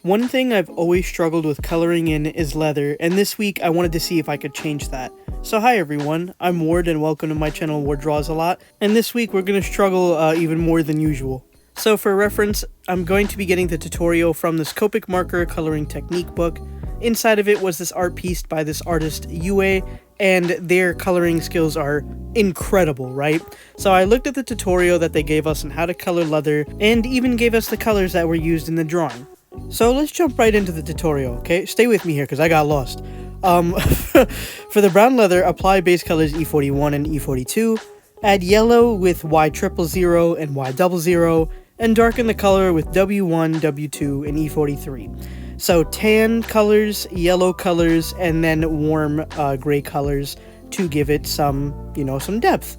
One thing I've always struggled with coloring in is leather, and this week I wanted to see if I could change that. So hi everyone, I'm Ward and welcome to my channel Wardrawsalot, and this week we're going to struggle even more than usual. So for reference, I'm going to be getting the tutorial from this Copic marker coloring technique book. Inside of it was this art piece by this artist Yue, and their coloring skills are incredible, right? So I looked at the tutorial that they gave us on how to color leather, and even gave us the colors that were used in the drawing. So let's jump right into the tutorial, okay? Stay with me here because I got lost. For the brown leather, apply base colors E41 and E42, add yellow with Y000 and Y00, and darken the color with W1, W2, and E43. So tan colors, yellow colors, and then warm gray colors to give it some, some depth.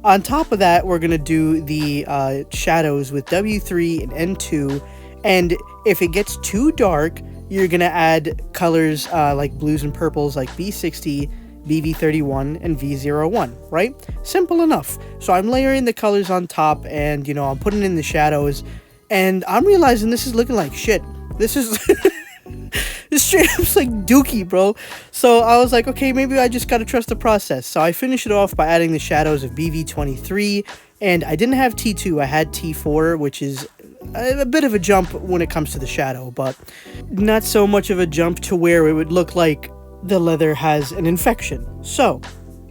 On top of that, we're going to do the shadows with W3 and N2, and if it gets too dark, you're going to add colors like blues and purples like B60, BV31, and V01, right? Simple enough. So I'm layering the colors on top, and, I'm putting in the shadows, and I'm realizing this is looking like shit. This is... This straight up's like dookie, bro. So I was like, okay, maybe I just gotta trust the process. So I finished it off by adding the shadows of BV23, and I didn't have T2, I had T4, which is a bit of a jump when it comes to the shadow, but not so much of a jump to where it would look like the leather has an infection. So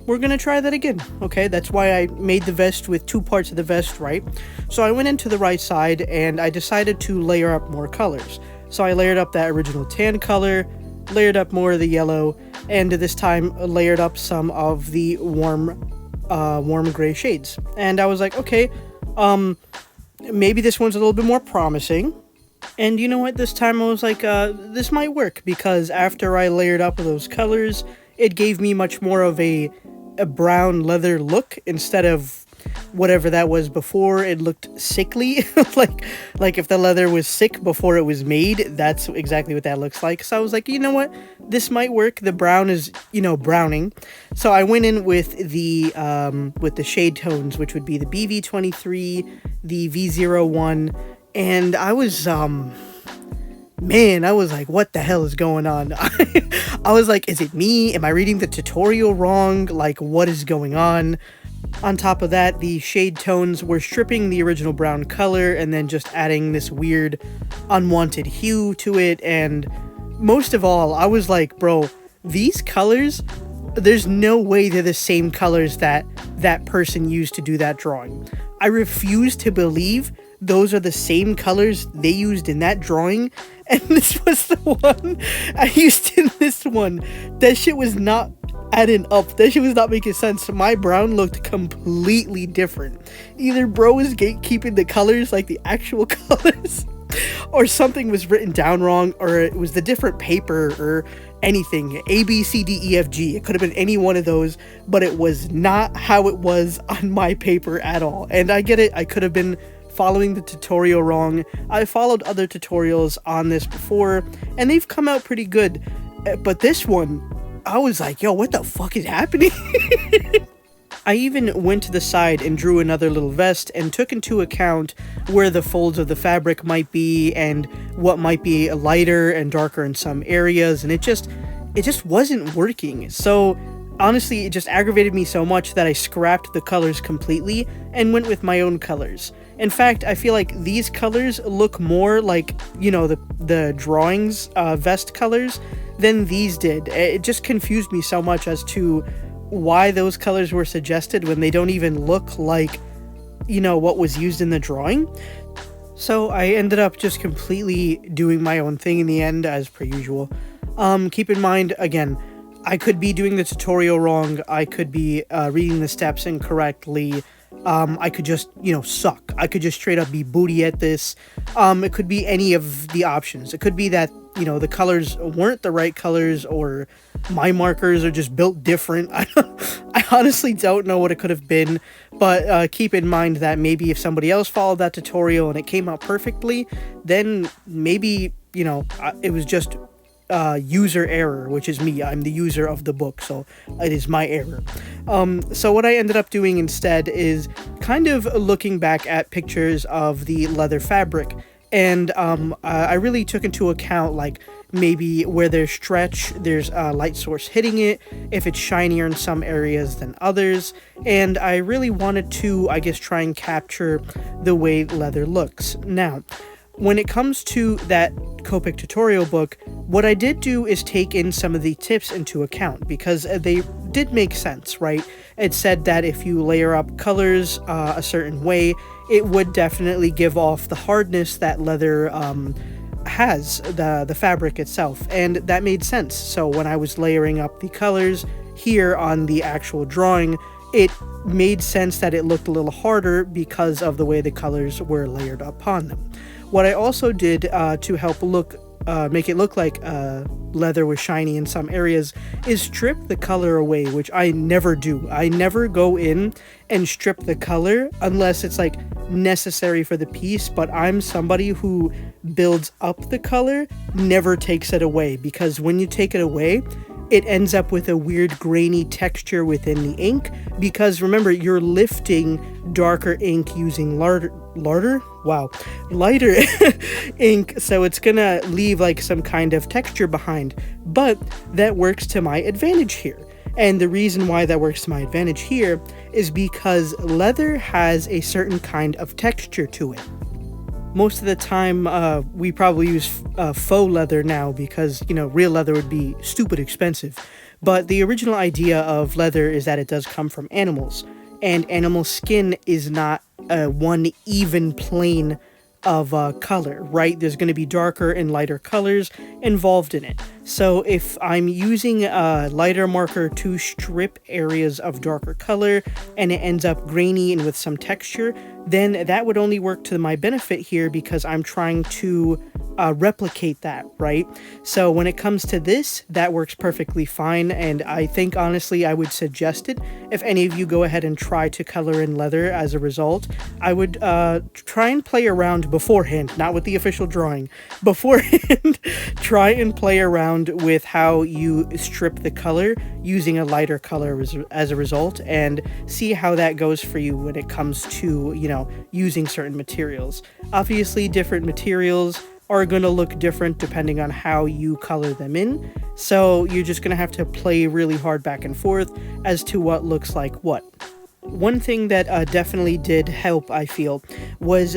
we're gonna try that again, okay? That's why I made the vest with two parts of the vest, right? So I went into the right side, and I decided to layer up more colors. So I layered up that original tan color, layered up more of the yellow, and this time layered up some of the warm gray shades. And I was like, okay, maybe this one's a little bit more promising. And you know what? This time I was like, this might work, because after I layered up those colors, it gave me much more of a brown leather look instead of whatever that was before. It looked sickly. like if the leather was sick before it was made, that's exactly what that looks like. So I was like, you know what, this might work. The brown is browning. So I went in with the shade tones, which would be the BV23, the V01, and I was man, I was like, what the hell is going on? I was like, is it me? Am I reading the tutorial wrong? Like, what is going on? On top of that, the shade tones were stripping the original brown color and then just adding this weird unwanted hue to it. And most of all, I was like, bro, these colors, there's no way they're the same colors that that person used to do that drawing. I refuse to believe those are the same colors they used in that drawing, and this was the one I used in this one. That shit was not adding up. That shit was not making sense. My brown looked completely different. Either bro was gatekeeping the colors, like the actual colors, or something was written down wrong, or it was the different paper, or anything. A, B, C, D, E, F, G. It could have been any one of those, but it was not how it was on my paper at all. And I get it. I could have been following the tutorial wrong. I followed other tutorials on this before, and they've come out pretty good. But this one, I was like, yo, what the fuck is happening? I even went to the side and drew another little vest and took into account where the folds of the fabric might be and what might be lighter and darker in some areas, and it just wasn't working. So honestly, it just aggravated me so much that I scrapped the colors completely and went with my own colors. In fact, I feel like these colors look more like, the drawings vest colors than these did. It just confused me so much as to why those colors were suggested when they don't even look like, what was used in the drawing. So I ended up just completely doing my own thing in the end, as per usual. Keep in mind, again, I could be doing the tutorial wrong. I could be reading the steps incorrectly. I could just, suck. I could just straight up be booty at this. It could be any of the options. It could be that, the colors weren't the right colors, or my markers are just built different. I honestly don't know what it could have been, but keep in mind that maybe if somebody else followed that tutorial and it came out perfectly, then maybe, it was just user error, which is me. I'm the user of the book, so it is my error. So what I ended up doing instead is kind of looking back at pictures of the leather fabric And I really took into account like maybe where there's stretch, there's a light source hitting it, if it's shinier in some areas than others, and I really wanted to, I guess, try and capture the way leather looks. Now, when it comes to that Copic tutorial book, what I did do is take in some of the tips into account, because they did make sense, right? It said that if you layer up colors a certain way, it would definitely give off the hardness that leather has, the fabric itself, and that made sense. So when I was layering up the colors here on the actual drawing, it made sense that it looked a little harder because of the way the colors were layered upon them. What I also did to help make it look like leather was shiny in some areas is strip the color away, which I never do. I never go in and strip the color unless it's like necessary for the piece, but I'm somebody who builds up the color, never takes it away, because when you take it away, it ends up with a weird grainy texture within the ink, because remember, you're lifting darker ink using lighter ink, so it's gonna leave like some kind of texture behind. But that works to my advantage here. And the reason why that works to my advantage here is because leather has a certain kind of texture to it. Most of the time, we probably use faux leather now because, you know, real leather would be stupid expensive. But the original idea of leather is that it does come from animals. And animal skin is not one even plane of color, right? There's going to be darker and lighter colors involved in it. So if I'm using a lighter marker to strip areas of darker color and it ends up grainy and with some texture, then that would only work to my benefit here, because I'm trying to replicate that, right? So when it comes to this, that works perfectly fine, and I think honestly I would suggest it. If any of you go ahead and try to color in leather as a result, I would try and play around beforehand, not with the official drawing, beforehand. Try and play around with how you strip the color using a lighter color as a result, and see how that goes for you when it comes to, you know, using certain materials. Obviously, different materials are going to look different depending on how you color them in, so you're just going to have to play really hard back and forth as to what looks like what. One thing that definitely did help, I feel, was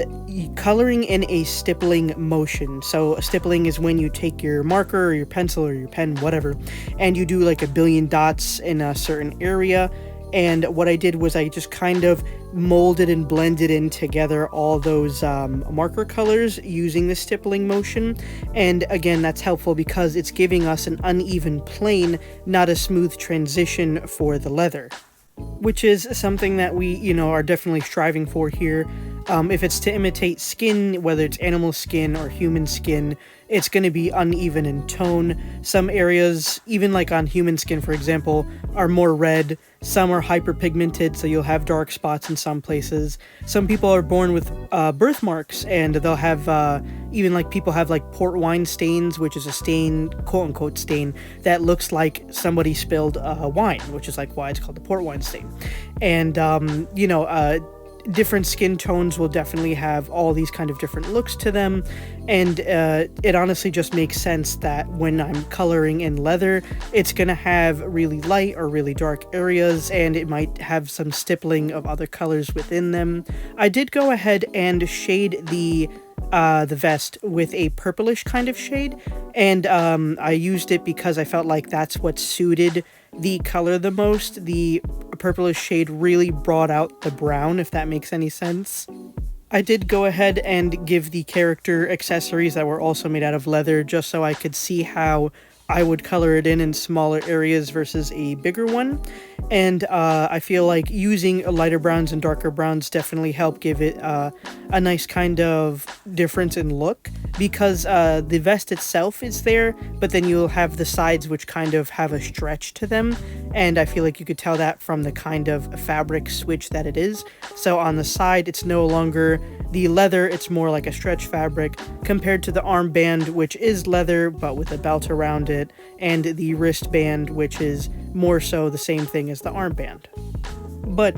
coloring in a stippling motion. So stippling is when you take your marker or your pencil or your pen, whatever, and you do like a billion dots in a certain area. And what I did was I just kind of molded and blended in together all those marker colors using the stippling motion. And again, that's helpful because it's giving us an uneven plane, not a smooth transition for the leather, which is something that we, you know, are definitely striving for here. If it's to imitate skin, whether it's animal skin or human skin, it's going to be uneven in tone. Some areas, even like on human skin, for example, are more red. Some are hyperpigmented, so you'll have dark spots in some places. Some people are born with birthmarks, and they'll have, even like people have like port wine stains, which is a stain, quote unquote stain, that looks like somebody spilled wine, which is like why it's called the port wine stain. And, you know, different skin tones will definitely have all these kind of different looks to them, and it honestly just makes sense that when I'm coloring in leather, it's gonna have really light or really dark areas, and it might have some stippling of other colors within them. I did go ahead and shade the vest with a purplish kind of shade, and I used it because I felt like that's what suited the color the most. The purplish shade really brought out the brown, if that makes any sense. I did go ahead and give the character accessories that were also made out of leather, just so I could see how I would color it in smaller areas versus a bigger one. And I feel like using lighter browns and darker browns definitely help give it a nice kind of difference in look, because the vest itself is there, but then you'll have the sides which kind of have a stretch to them, and I feel like you could tell that from the kind of fabric switch that it is. So on the side, it's no longer the leather, it's more like a stretch fabric, compared to the armband, which is leather but with a belt around it, and the wristband, which is more so the same thing as the armband. But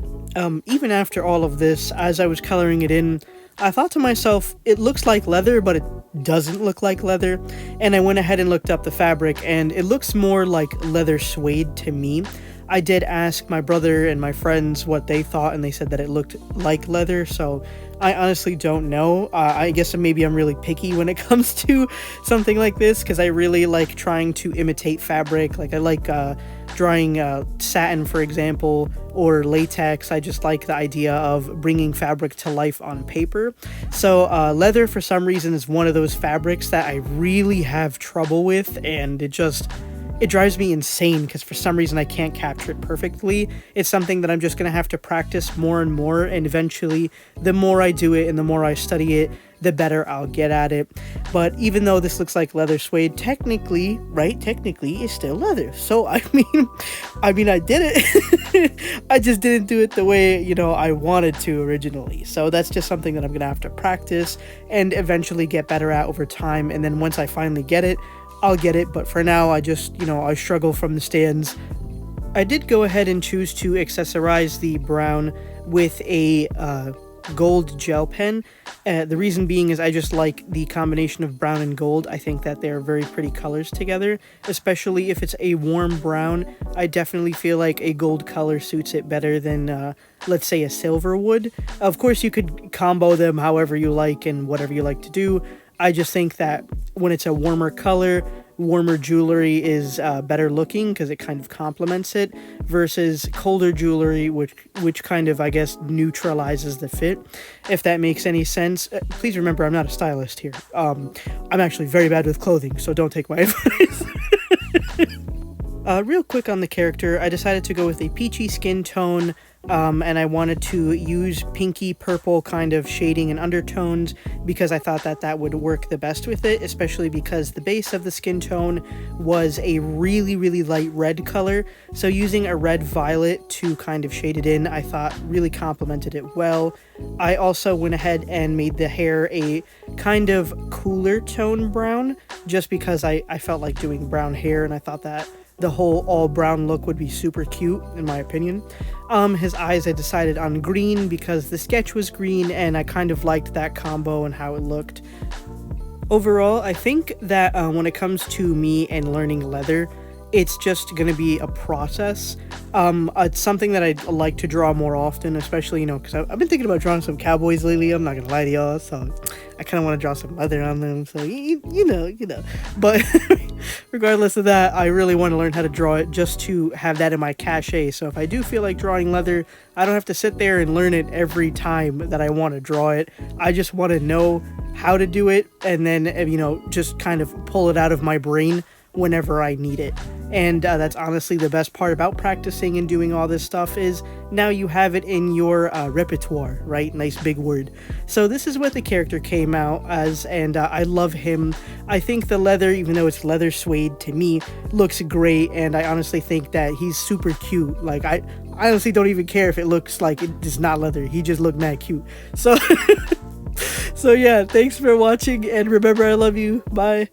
even after all of this, as I was coloring it in, I thought to myself, it looks like leather, but it doesn't look like leather. And I went ahead and looked up the fabric, and it looks more like leather suede to me. I did ask my brother and my friends what they thought, and they said that it looked like leather, so I honestly don't know. I guess maybe I'm really picky when it comes to something like this, because I really like trying to imitate fabric. Like, I like drawing satin, for example, or latex. I just like the idea of bringing fabric to life on paper. So leather, for some reason, is one of those fabrics that I really have trouble with, and it drives me insane because for some reason I can't capture it perfectly. It's something that I'm just going to have to practice more and more, and eventually the more I do it and the more I study it, the better I'll get at it. But even though this looks like leather suede, technically, it's still leather. So I mean I did it. I just didn't do it the way, I wanted to originally. So that's just something that I'm going to have to practice and eventually get better at over time. And then once I finally get it, I'll get it, but for now, I just, I struggle from the stands. I did go ahead and choose to accessorize the brown with a gold gel pen. The reason being is I just like the combination of brown and gold. I think that they're very pretty colors together, especially if it's a warm brown. I definitely feel like a gold color suits it better than, let's say, a silver would. Of course, you could combo them however you like and whatever you like to do. I just think that when it's a warmer color, warmer jewelry is better looking because it kind of complements it, versus colder jewelry, which kind of, I guess, neutralizes the fit, if that makes any sense. Please remember, I'm not a stylist here. I'm actually very bad with clothing, so don't take my advice. Real quick on the character, I decided to go with a peachy skin tone, and I wanted to use pinky purple kind of shading and undertones because I thought that would work the best with it, especially because the base of the skin tone was a really, really light red color. So using a red violet to kind of shade it in, I thought really complemented it well. I also went ahead and made the hair a kind of cooler tone brown just because I felt like doing brown hair, and I thought that the whole all brown look would be super cute, in my opinion. His eyes, I decided on green because the sketch was green and I kind of liked that combo and how it looked. Overall, I think that when it comes to me and learning leather, it's just going to be a process. It's something that I'd like to draw more often, especially, because I've been thinking about drawing some cowboys lately. I'm not going to lie to y'all, so I kind of want to draw some leather on them, so, you know. But regardless of that, I really want to learn how to draw it just to have that in my cachet. So if I do feel like drawing leather, I don't have to sit there and learn it every time that I want to draw it. I just want to know how to do it, and then, just kind of pull it out of my brain whenever I need it. And that's honestly the best part about practicing and doing all this stuff, is now you have it in your repertoire, right? Nice big word. So this is what the character came out as, and I love him. I think the leather, even though it's leather suede, to me looks great, and I honestly think that he's super cute. Like, I honestly don't even care if it looks like it's not leather. He just looked mad cute. So so yeah, thanks for watching, and remember, I love you. Bye.